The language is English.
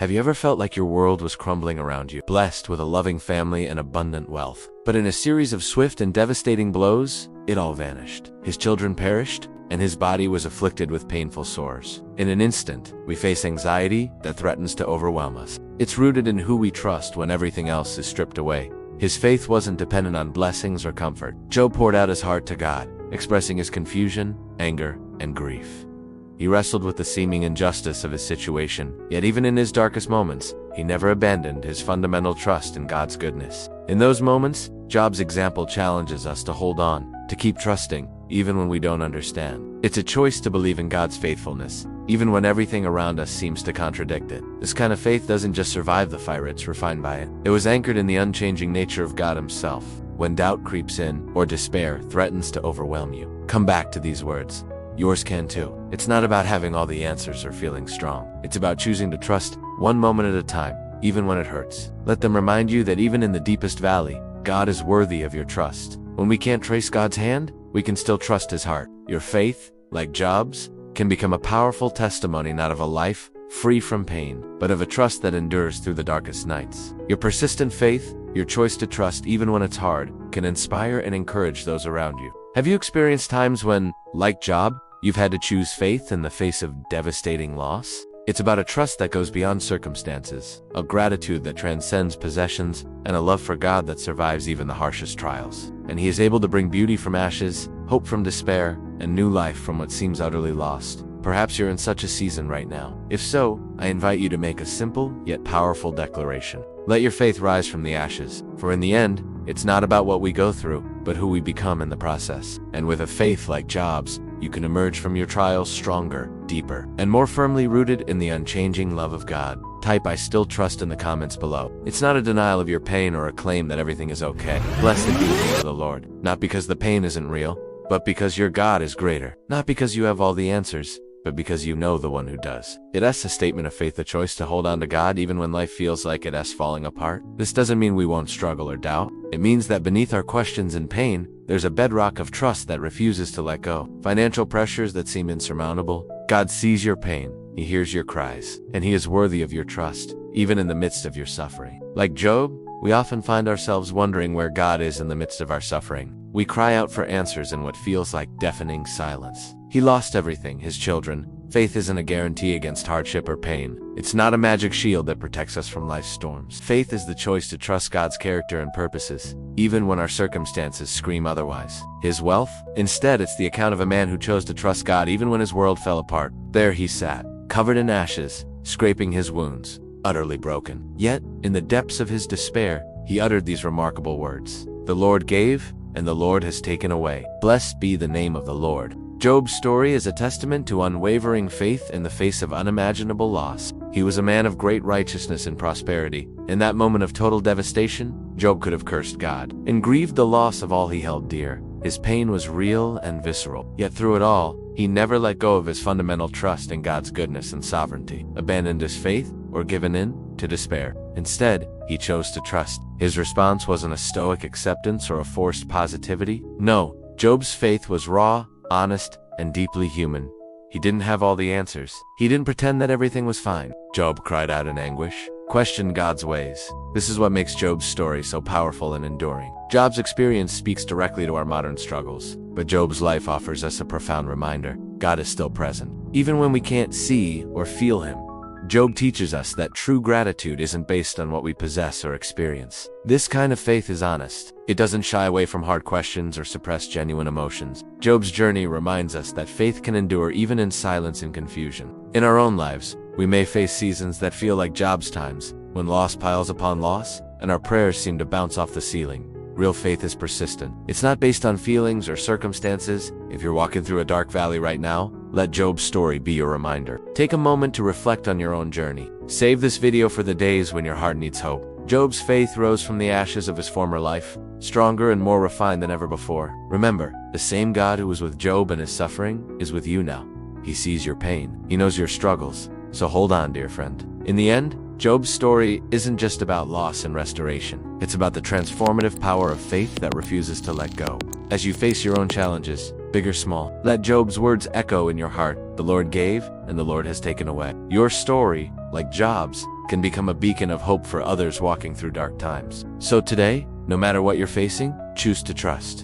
Have you ever felt like your world was crumbling around you, blessed with a loving family and abundant wealth? But in a series of swift and devastating blows, it all vanished. His children perished, and his body was afflicted with painful sores. In an instant, we face anxiety that threatens to overwhelm us. It's rooted in who we trust when everything else is stripped away. His faith wasn't dependent on blessings or comfort. Job poured out his heart to God, expressing his confusion, anger, and grief. He wrestled with the seeming injustice of his situation, yet even in his darkest moments, he never abandoned his fundamental trust in God's goodness. In those moments, Job's example challenges us to hold on, to keep trusting, even when we don't understand. It's a choice to believe in God's faithfulness, even when everything around us seems to contradict it. This kind of faith doesn't just survive the fire, it's refined by it. It was anchored in the unchanging nature of God himself. When doubt creeps in, or despair threatens to overwhelm you, come back to these words. Yours can too. It's not about having all the answers or feeling strong. It's about choosing to trust one moment at a time, even when it hurts. Let them remind you that even in the deepest valley, God is worthy of your trust. When we can't trace God's hand, we can still trust his heart. Your faith, like Job's, can become a powerful testimony not of a life free from pain, but of a trust that endures through the darkest nights. Your persistent faith, your choice to trust even when it's hard, can inspire and encourage those around you. Have you experienced times when, like Job, you've had to choose faith in the face of devastating loss? It's about a trust that goes beyond circumstances, a gratitude that transcends possessions, and a love for God that survives even the harshest trials. And he is able to bring beauty from ashes, hope from despair, and new life from what seems utterly lost. Perhaps you're in such a season right now. If so, I invite you to make a simple yet powerful declaration. Let your faith rise from the ashes, for in the end, it's not about what we go through, but who we become in the process. And with a faith like Job's, you can emerge from your trials stronger, deeper, and more firmly rooted in the unchanging love of God. Type "I still trust" in the comments below. It's not a denial of your pain or a claim that everything is okay. Blessed be the name of the Lord, not because the pain isn't real, but because your God is greater. Not because you have all the answers, but because you know the one who does. It's a statement of faith, a choice to hold on to God even when life feels like it's falling apart. This doesn't mean we won't struggle or doubt. It means that beneath our questions and pain, there's a bedrock of trust that refuses to let go. Financial pressures that seem insurmountable, God sees your pain, he hears your cries, and he is worthy of your trust, even in the midst of your suffering. Like Job, we often find ourselves wondering where God is in the midst of our suffering. We cry out for answers in what feels like deafening silence. He lost everything, his children. Faith isn't a guarantee against hardship or pain. It's not a magic shield that protects us from life's storms. Faith is the choice to trust God's character and purposes, even when our circumstances scream otherwise. His wealth? Instead, it's the account of a man who chose to trust God even when his world fell apart. There he sat, covered in ashes, scraping his wounds, utterly broken. Yet, in the depths of his despair, he uttered these remarkable words. The Lord gave, and the Lord has taken away. Blessed be the name of the Lord. Job's story is a testament to unwavering faith in the face of unimaginable loss. He was a man of great righteousness and prosperity. In that moment of total devastation, Job could have cursed God and grieved the loss of all he held dear. His pain was real and visceral. Yet through it all, he never let go of his fundamental trust in God's goodness and sovereignty, abandoned his faith, or given in to despair. Instead, he chose to trust. His response wasn't a stoic acceptance or a forced positivity. No, Job's faith was raw, honest, and deeply human. He didn't have all the answers. He didn't pretend that everything was fine. Job cried out in anguish, questioned God's ways. This is what makes Job's story so powerful and enduring. Job's experience speaks directly to our modern struggles, but Job's life offers us a profound reminder. God is still present, even when we can't see or feel him. Job teaches us that true gratitude isn't based on what we possess or experience. This kind of faith is honest. It doesn't shy away from hard questions or suppress genuine emotions. Job's journey reminds us that faith can endure even in silence and confusion. In our own lives, we may face seasons that feel like Job's times, when loss piles upon loss, and our prayers seem to bounce off the ceiling. Real faith is persistent. It's not based on feelings or circumstances. If you're walking through a dark valley right now, let Job's story be your reminder. Take a moment to reflect on your own journey. Save this video for the days when your heart needs hope. Job's faith rose from the ashes of his former life, stronger and more refined than ever before. Remember, the same God who was with Job in his suffering is with you now. He sees your pain. He knows your struggles. So hold on, dear friend. In the end, Job's story isn't just about loss and restoration. It's about the transformative power of faith that refuses to let go. As you face your own challenges, big or small. Let Job's words echo in your heart. The Lord gave, and the Lord has taken away. Your story, like Job's, can become a beacon of hope for others walking through dark times. So today, no matter what you're facing, choose to trust.